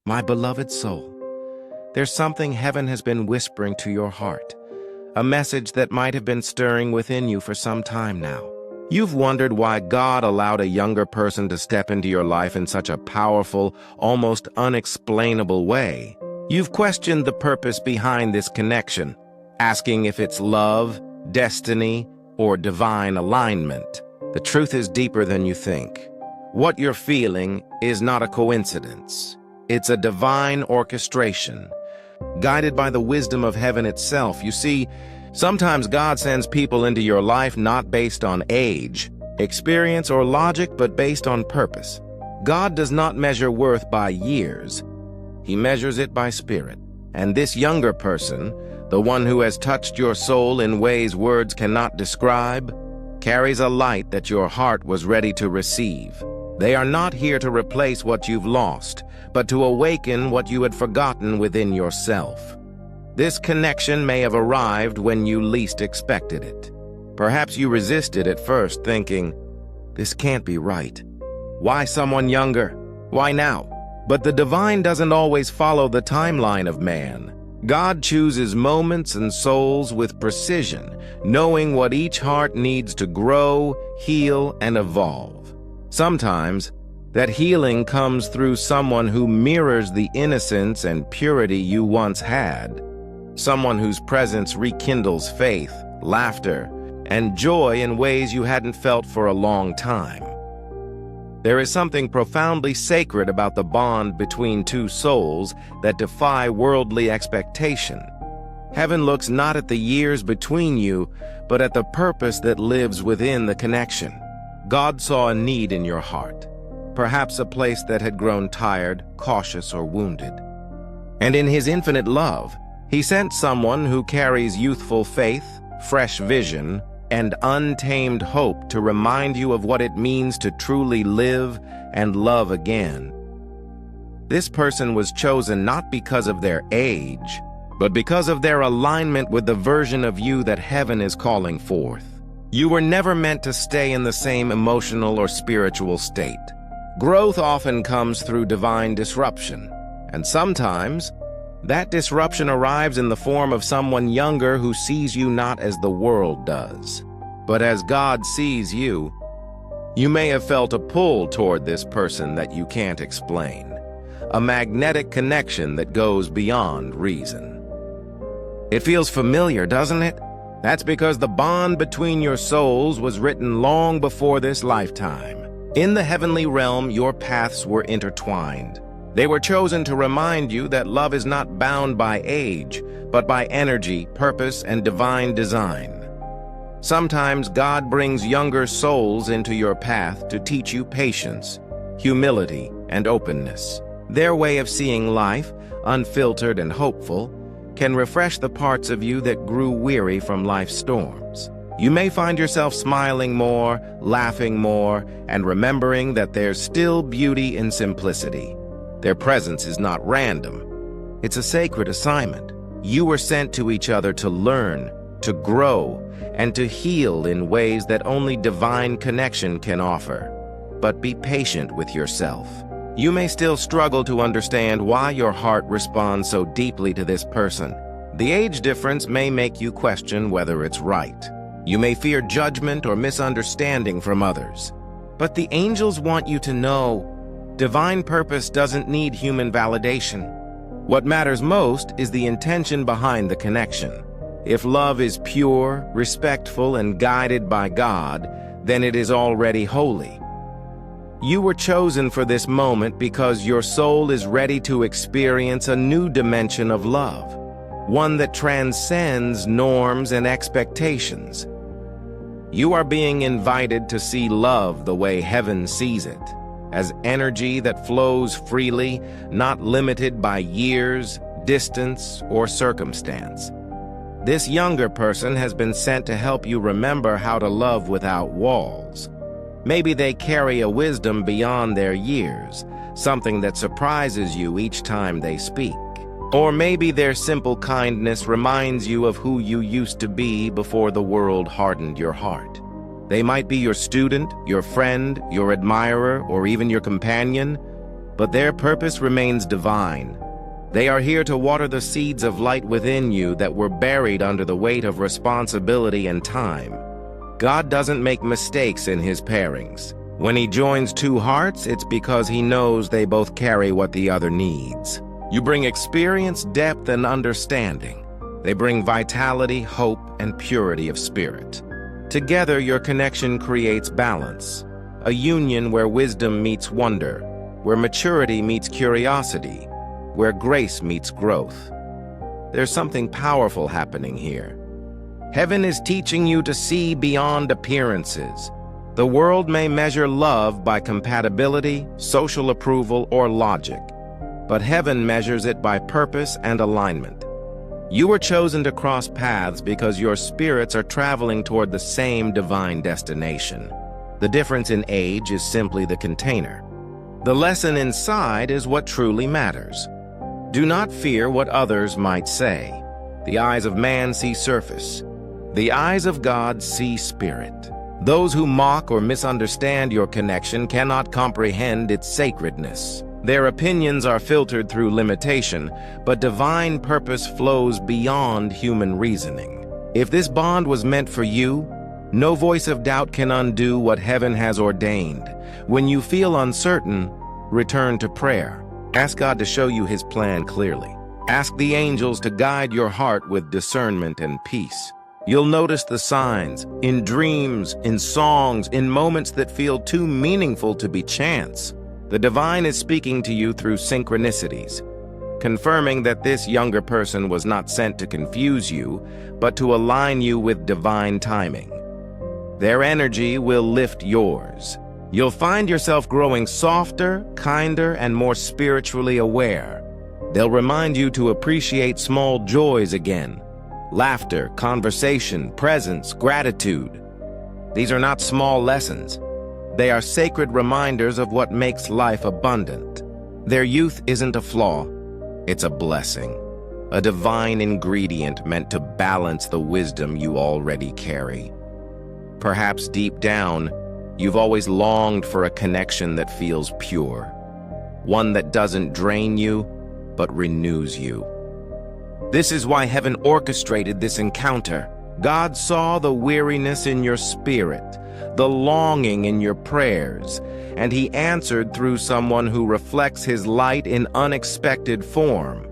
My beloved soul, there's something heaven has been whispering to your heart, a message that might have been stirring within you for some time now. You've wondered why God allowed a younger person to step into your life in such a powerful, almost unexplainable way. You've questioned the purpose behind this connection, asking if it's love, destiny, or divine alignment. The truth is deeper than you think. What you're feeling is not a coincidence. It's a divine orchestration, guided by the wisdom of heaven itself. You see, sometimes God sends people into your life not based on age, experience, or logic, but based on purpose. God does not measure worth by years. He measures it by spirit. And this younger person, the one who has touched your soul in ways words cannot describe, carries a light that your heart was ready to receive. They are not here to replace what you've lost, but to awaken what you had forgotten within yourself. This connection may have arrived when you least expected it. Perhaps you resisted at first, thinking, "This can't be right. Why someone younger? Why now?" But the divine doesn't always follow the timeline of man. God chooses moments and souls with precision, knowing what each heart needs to grow, heal, and evolve. Sometimes, that healing comes through someone who mirrors the innocence and purity you once had, someone whose presence rekindles faith, laughter, and joy in ways you hadn't felt for a long time. There is something profoundly sacred about the bond between two souls that defy worldly expectation. Heaven looks not at the years between you, but at the purpose that lives within the connection. God saw a need in your heart, perhaps a place that had grown tired, cautious, or wounded. And in His infinite love, He sent someone who carries youthful faith, fresh vision, and untamed hope to remind you of what it means to truly live and love again. This person was chosen not because of their age, but because of their alignment with the version of you that heaven is calling forth. You were never meant to stay in the same emotional or spiritual state. Growth often comes through divine disruption, and sometimes that disruption arrives in the form of someone younger who sees you not as the world does, but as God sees you. You may have felt a pull toward this person that you can't explain, a magnetic connection that goes beyond reason. It feels familiar, doesn't it? That's because the bond between your souls was written long before this lifetime. In the heavenly realm, your paths were intertwined. They were chosen to remind you that love is not bound by age, but by energy, purpose, and divine design. Sometimes God brings younger souls into your path to teach you patience, humility, and openness. Their way of seeing life, unfiltered and hopeful, can refresh the parts of you that grew weary from life's storms. You may find yourself smiling more, laughing more, and remembering that there's still beauty in simplicity. Their presence is not random. It's a sacred assignment. You were sent to each other to learn, to grow, and to heal in ways that only divine connection can offer. But be patient with yourself. You may still struggle to understand why your heart responds so deeply to this person. The age difference may make you question whether it's right. You may fear judgment or misunderstanding from others. But the angels want you to know, divine purpose doesn't need human validation. What matters most is the intention behind the connection. If love is pure, respectful, and guided by God, then it is already holy. You were chosen for this moment because your soul is ready to experience a new dimension of love, one that transcends norms and expectations. You are being invited to see love the way heaven sees it, as energy that flows freely, not limited by years, distance, or circumstance. This younger person has been sent to help you remember how to love without walls. Maybe they carry a wisdom beyond their years, something that surprises you each time they speak. Or maybe their simple kindness reminds you of who you used to be before the world hardened your heart. They might be your student, your friend, your admirer, or even your companion. but their purpose remains divine. They are here to water the seeds of light within you that were buried under the weight of responsibility and time. God doesn't make mistakes in his pairings. When he joins two hearts, it's because he knows they both carry what the other needs. You bring experience, depth, and understanding. They bring vitality, hope, and purity of spirit. Together, your connection creates balance, a union where wisdom meets wonder, where maturity meets curiosity, where grace meets growth. There's something powerful happening here. Heaven is teaching you to see beyond appearances. The world may measure love by compatibility, social approval, or logic, but heaven measures it by purpose and alignment. You were chosen to cross paths because your spirits are traveling toward the same divine destination. The difference in age is simply the container. The lesson inside is what truly matters. Do not fear what others might say. The eyes of man see surface. The eyes of God see spirit. Those who mock or misunderstand your connection cannot comprehend its sacredness. Their opinions are filtered through limitation, but divine purpose flows beyond human reasoning. If this bond was meant for you, no voice of doubt can undo what heaven has ordained. When you feel uncertain, return to prayer. Ask God to show you his plan clearly. Ask the angels to guide your heart with discernment and peace. You'll notice the signs, in dreams, in songs, in moments that feel too meaningful to be chance. The divine is speaking to you through synchronicities, confirming that this younger person was not sent to confuse you, but to align you with divine timing. Their energy will lift yours. You'll find yourself growing softer, kinder, and more spiritually aware. They'll remind you to appreciate small joys again. Laughter, conversation, presence, gratitude. These are not small lessons. They are sacred reminders of what makes life abundant. Their youth isn't a flaw, it's a blessing, a divine ingredient meant to balance the wisdom you already carry. Perhaps deep down, you've always longed for a connection that feels pure, one that doesn't drain you, but renews you. This is why heaven orchestrated this encounter. God saw the weariness in your spirit, the longing in your prayers, and he answered through someone who reflects his light in unexpected form.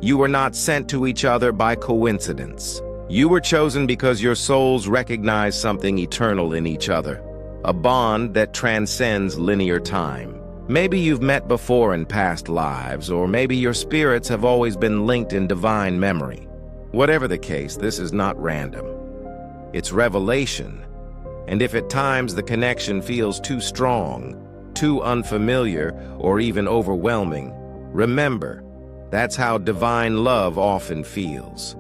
You were not sent to each other by coincidence. You were chosen because your souls recognize something eternal in each other, a bond that transcends linear time. Maybe you've met before in past lives, or maybe your spirits have always been linked in divine memory. Whatever the case, this is not random. It's revelation. And if at times the connection feels too strong, too unfamiliar, or even overwhelming, remember, that's how divine love often feels.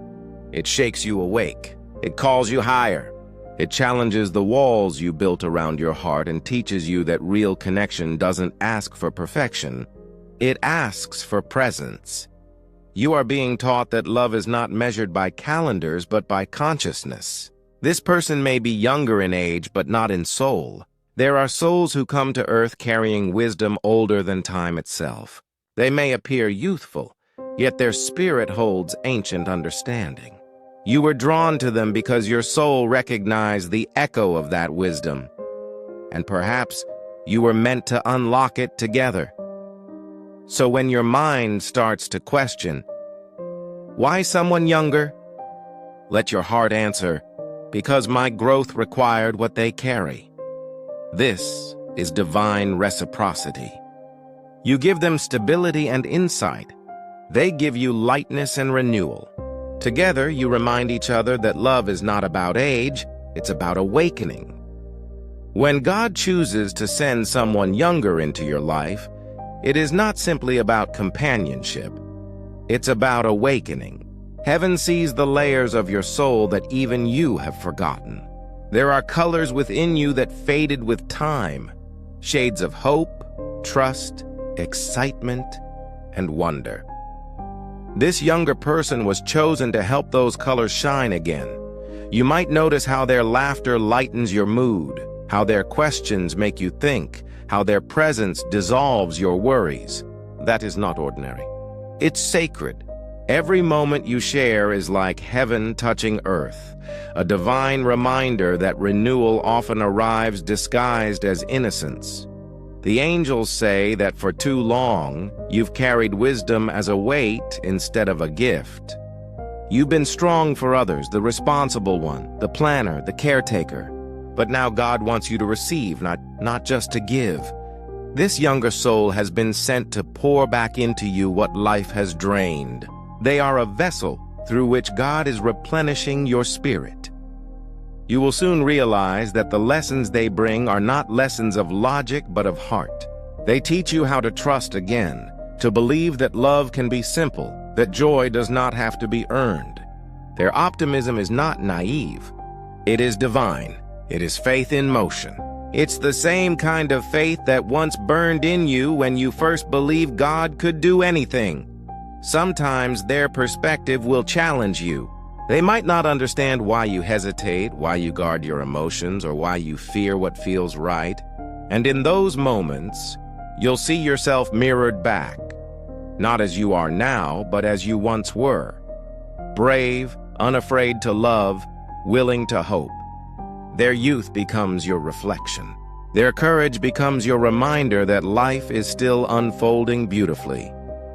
It shakes you awake. It calls you higher. It challenges the walls you built around your heart and teaches you that real connection doesn't ask for perfection. It asks for presence. You are being taught that love is not measured by calendars, but by consciousness. This person may be younger in age, but not in soul. There are souls who come to earth carrying wisdom older than time itself. They may appear youthful, yet their spirit holds ancient understanding. You were drawn to them because your soul recognized the echo of that wisdom. And perhaps you were meant to unlock it together. So when your mind starts to question, why someone younger? Let your heart answer, because my growth required what they carry. This is divine reciprocity. You give them stability and insight. They give you lightness and renewal. Together, you remind each other that love is not about age, it's about awakening. When God chooses to send someone younger into your life, it is not simply about companionship. It's about awakening. Heaven sees the layers of your soul that even you have forgotten. There are colors within you that faded with time, shades of hope, trust, excitement, and wonder. This younger person was chosen to help those colors shine again. You might notice how their laughter lightens your mood, how their questions make you think, how their presence dissolves your worries. That is not ordinary. It's sacred. Every moment you share is like heaven touching earth, a divine reminder that renewal often arrives disguised as innocence. The angels say that for too long, you've carried wisdom as a weight instead of a gift. You've been strong for others, the responsible one, the planner, the caretaker. But now God wants you to receive, not just to give. This younger soul has been sent to pour back into you what life has drained. They are a vessel through which God is replenishing your spirit. You will soon realize that the lessons they bring are not lessons of logic but of heart. They teach you how to trust again, to believe that love can be simple, that joy does not have to be earned. Their optimism is not naive. It is divine. It is faith in motion. It's the same kind of faith that once burned in you when you first believed God could do anything. Sometimes their perspective will challenge you. They might not understand why you hesitate, why you guard your emotions, or why you fear what feels right. And in those moments, you'll see yourself mirrored back, not as you are now, but as you once were. Brave, unafraid to love, willing to hope. Their youth becomes your reflection. Their courage becomes your reminder that life is still unfolding beautifully.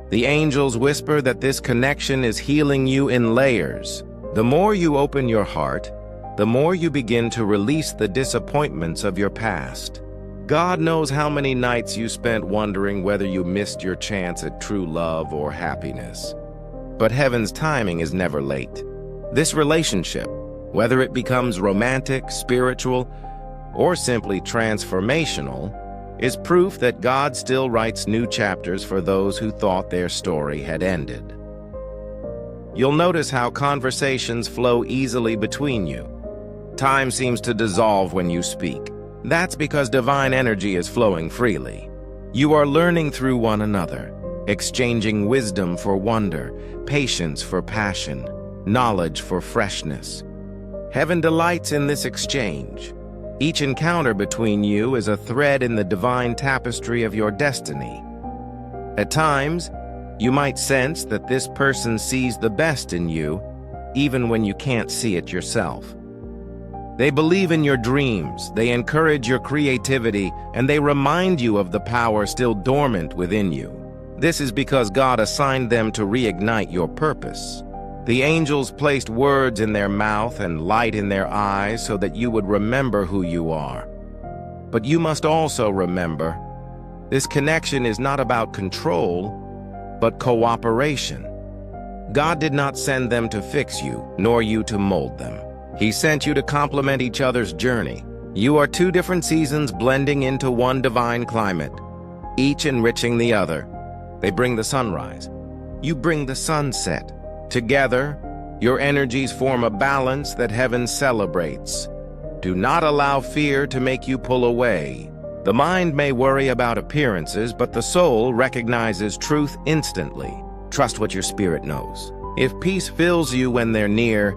The angels whisper that this connection is healing you in layers. The more you open your heart, the more you begin to release the disappointments of your past. God knows how many nights you spent wondering whether you missed your chance at true love or happiness. But heaven's timing is never late. This relationship, whether it becomes romantic, spiritual, or simply transformational, is proof that God still writes new chapters for those who thought their story had ended. You'll notice how conversations flow easily between you. Time seems to dissolve when you speak. That's because divine energy is flowing freely. You are learning through one another, exchanging wisdom for wonder, patience for passion, knowledge for freshness. Heaven delights in this exchange. Each encounter between you is a thread in the divine tapestry of your destiny. At times, you might sense that this person sees the best in you, even when you can't see it yourself. They believe in your dreams, they encourage your creativity, and they remind you of the power still dormant within you. This is because God assigned them to reignite your purpose. The angels placed words in their mouth and light in their eyes so that you would remember who you are. But you must also remember, this connection is not about control, but cooperation. God did not send them to fix you, nor you to mold them. He sent you to complement each other's journey. You are two different seasons blending into one divine climate, each enriching the other. They bring the sunrise. You bring the sunset. Together, your energies form a balance that heaven celebrates. Do not allow fear to make you pull away. The mind may worry about appearances, but the soul recognizes truth instantly. Trust what your spirit knows. If peace fills you when they're near,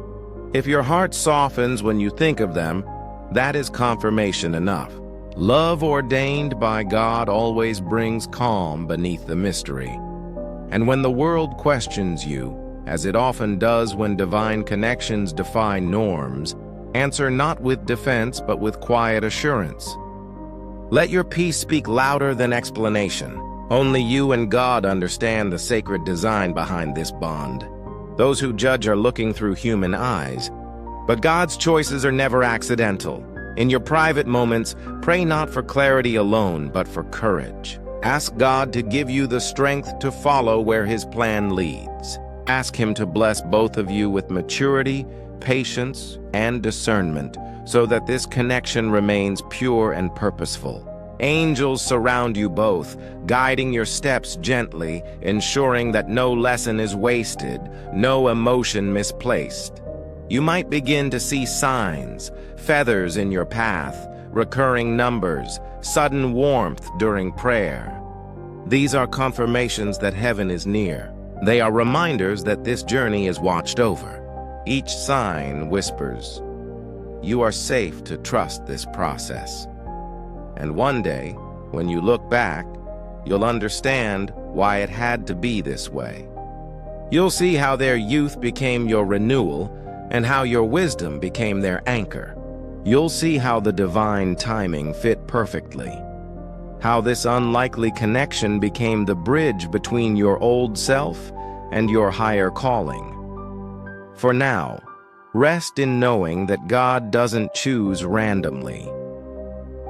if your heart softens when you think of them, that is confirmation enough. Love ordained by God always brings calm beneath the mystery. And when the world questions you, as it often does when divine connections defy norms, answer not with defense but with quiet assurance. Let your peace speak louder than explanation. Only you and God understand the sacred design behind this bond. Those who judge are looking through human eyes, but God's choices are never accidental. In your private moments, pray not for clarity alone, but for courage. Ask God to give you the strength to follow where His plan leads. Ask Him to bless both of you with maturity, patience, and discernment, so that this connection remains pure and purposeful. Angels surround you both, guiding your steps gently, ensuring that no lesson is wasted, no emotion misplaced. You might begin to see signs, feathers in your path, recurring numbers, sudden warmth during prayer. These are confirmations that heaven is near. They are reminders that this journey is watched over. Each sign whispers, "You are safe to trust this process." And one day, When you look back, you'll understand why it had to be this way. You'll see how their youth became your renewal and how your wisdom became their anchor. You'll see how the divine timing fit perfectly, how this unlikely connection became the bridge between your old self and your higher calling. For now, rest in knowing that God doesn't choose randomly.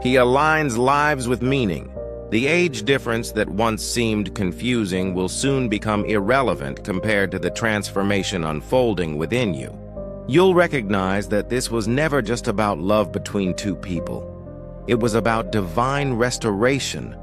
He aligns lives with meaning. The age difference that once seemed confusing will soon become irrelevant compared to the transformation unfolding within you. You'll recognize that this was never just about love between two people. It was about divine restoration,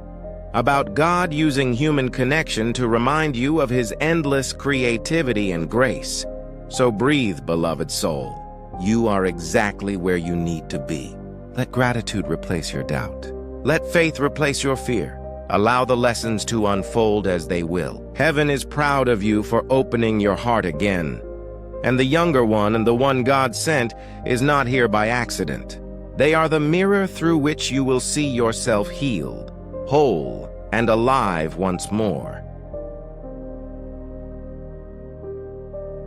about God using human connection to remind you of His endless creativity and grace. So breathe, beloved soul. You are exactly where you need to be. Let gratitude replace your doubt. Let faith replace your fear. Allow the lessons to unfold as they will. Heaven is proud of you for opening your heart again. And the younger one and the one God sent is not here by accident. They are the mirror through which you will see yourself healed, whole, and alive once more.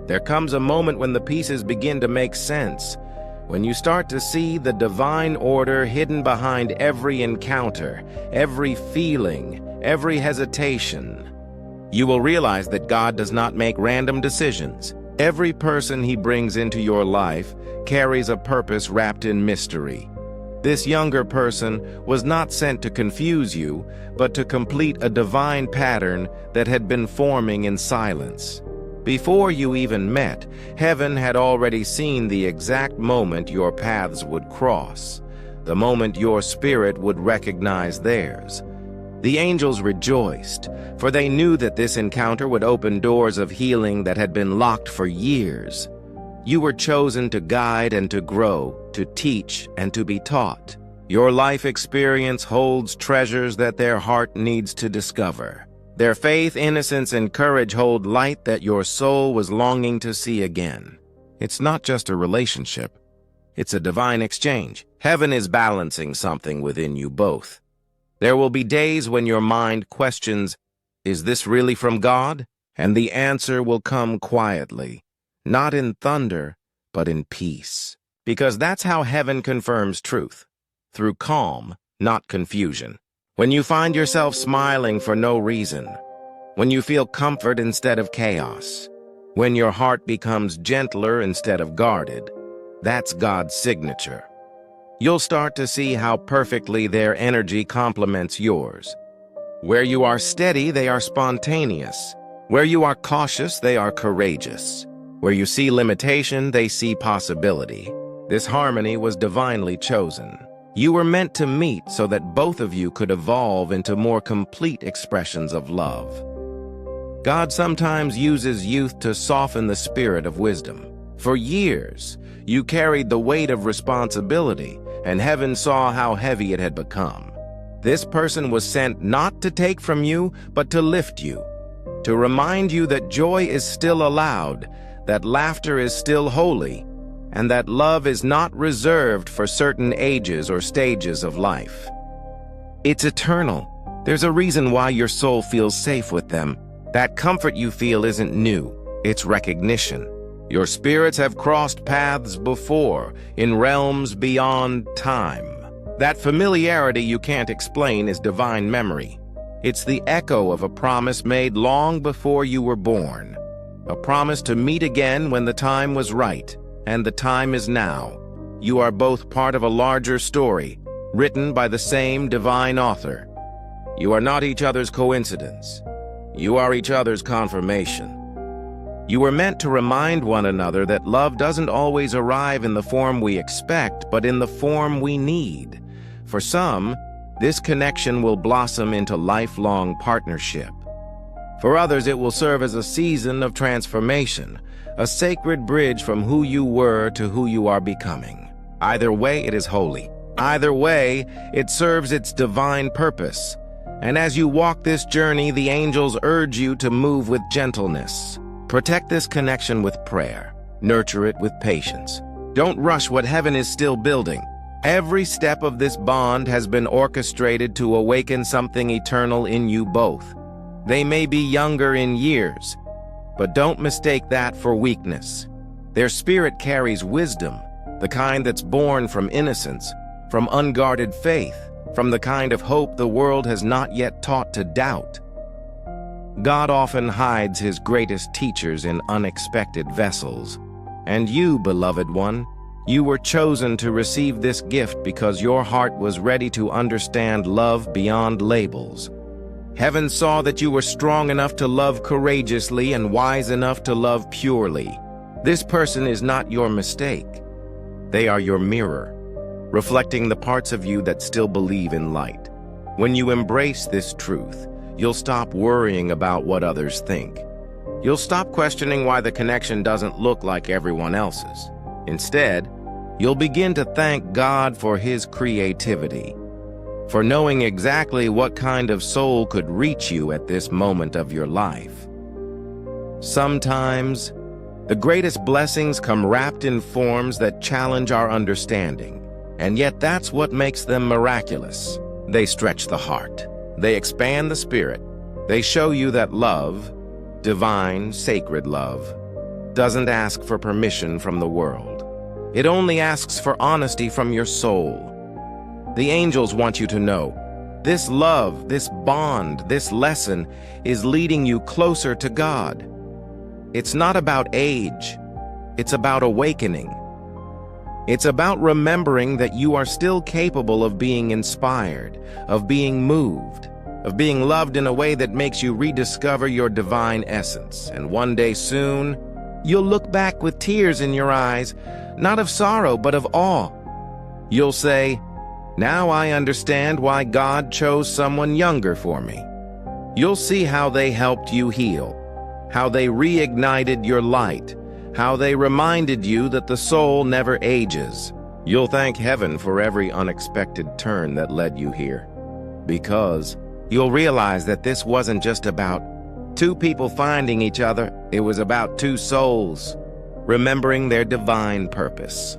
There comes a moment when the pieces begin to make sense, when you start to see the divine order hidden behind every encounter, every feeling, every hesitation. You will realize that God does not make random decisions. Every person He brings into your life carries a purpose wrapped in mystery. This younger person was not sent to confuse you, but to complete a divine pattern that had been forming in silence. Before you even met, heaven had already seen the exact moment your paths would cross, the moment your spirit would recognize theirs. The angels rejoiced, for they knew that this encounter would open doors of healing that had been locked for years. You were chosen to guide and to grow, to teach and to be taught. Your life experience holds treasures that their heart needs to discover. Their faith, innocence, and courage hold light that your soul was longing to see again. It's not just a relationship. It's a divine exchange. Heaven is balancing something within you both. There will be days when your mind questions, is this really from God? And the answer will come quietly, not in thunder, but in peace. Because that's how heaven confirms truth, through calm, not confusion. When you find yourself smiling for no reason, when you feel comfort instead of chaos, when your heart becomes gentler instead of guarded, that's God's signature. You'll start to see how perfectly their energy complements yours. Where you are steady, they are spontaneous. Where you are cautious, they are courageous. Where you see limitation, they see possibility. This harmony was divinely chosen. You were meant to meet so that both of you could evolve into more complete expressions of love. God sometimes uses youth to soften the spirit of wisdom. For years, you carried the weight of responsibility, and heaven saw how heavy it had become. This person was sent not to take from you, but to lift you, to remind you that joy is still allowed, that laughter is still holy, and that love is not reserved for certain ages or stages of life. It's eternal. There's a reason why your soul feels safe with them. That comfort you feel isn't new, it's recognition. Your spirits have crossed paths before, in realms beyond time. That familiarity you can't explain is divine memory. It's the echo of a promise made long before you were born. A promise to meet again when the time was right, and the time is now. You are both part of a larger story, written by the same divine author. You are not each other's coincidence. You are each other's confirmation. You were meant to remind one another that love doesn't always arrive in the form we expect, but in the form we need. For some, this connection will blossom into lifelong partnership. For others, it will serve as a season of transformation, a sacred bridge from who you were to who you are becoming. Either way, it is holy. Either way, it serves its divine purpose. And as you walk this journey, the angels urge you to move with gentleness. Protect this connection with prayer. Nurture it with patience. Don't rush what heaven is still building. Every step of this bond has been orchestrated to awaken something eternal in you both. They may be younger in years, but don't mistake that for weakness. Their spirit carries wisdom, the kind that's born from innocence, from unguarded faith, from the kind of hope the world has not yet taught to doubt. God often hides his greatest teachers in unexpected vessels. And you, beloved one, you were chosen to receive this gift because your heart was ready to understand love beyond labels. Heaven saw that you were strong enough to love courageously and wise enough to love purely. This person is not your mistake. They are your mirror, reflecting the parts of you that still believe in light. When you embrace this truth, you'll stop worrying about what others think. You'll stop questioning why the connection doesn't look like everyone else's. Instead, you'll begin to thank God for his creativity, for knowing exactly what kind of soul could reach you at this moment of your life. Sometimes, the greatest blessings come wrapped in forms that challenge our understanding, and yet that's what makes them miraculous. They stretch the heart. They expand the spirit. They show you that love, divine, sacred love, doesn't ask for permission from the world. It only asks for honesty from your soul. The angels want you to know, this love, this bond, this lesson is leading you closer to God. It's not about age. It's about awakening. It's about remembering that you are still capable of being inspired, of being moved, of being loved in a way that makes you rediscover your divine essence. And one day soon, you'll look back with tears in your eyes, not of sorrow, but of awe. You'll say, "Now I understand why God chose someone younger for me." You'll see how they helped you heal, how they reignited your light, how they reminded you that the soul never ages. You'll thank heaven for every unexpected turn that led you here, because you'll realize that this wasn't just about two people finding each other. It was about two souls remembering their divine purpose.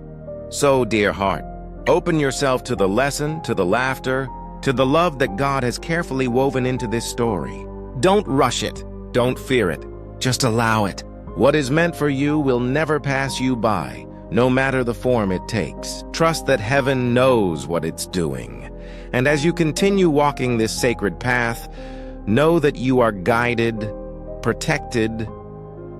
So, dear heart, open yourself to the lesson, to the laughter, to the love that God has carefully woven into this story. Don't rush it. Don't fear it. Just allow it. What is meant for you will never pass you by, no matter the form it takes. Trust that heaven knows what it's doing. And as you continue walking this sacred path, know that you are guided, protected,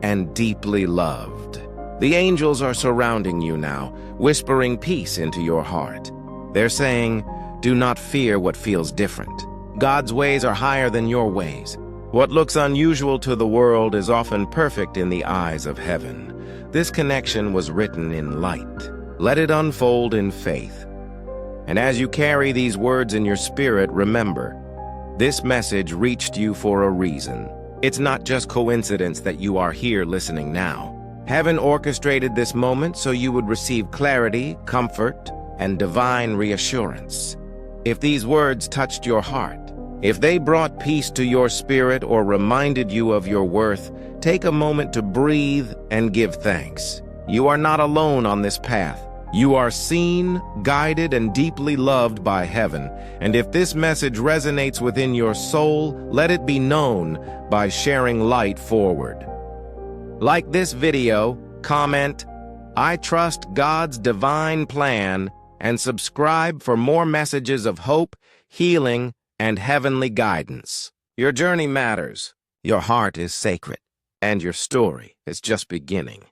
and deeply loved. The angels are surrounding you now, whispering peace into your heart. They're saying, "Do not fear what feels different. God's ways are higher than your ways. What looks unusual to the world is often perfect in the eyes of heaven." This connection was written in light. Let it unfold in faith. And as you carry these words in your spirit, remember, this message reached you for a reason. It's not just coincidence that you are here listening now. Heaven orchestrated this moment so you would receive clarity, comfort, and divine reassurance. If these words touched your heart, if they brought peace to your spirit or reminded you of your worth, take a moment to breathe and give thanks. You are not alone on this path. You are seen, guided, and deeply loved by heaven. And if this message resonates within your soul, let it be known by sharing light forward. Like this video, comment, "I trust God's divine plan," and subscribe for more messages of hope, healing, and heavenly guidance. Your journey matters, your heart is sacred, and your story is just beginning.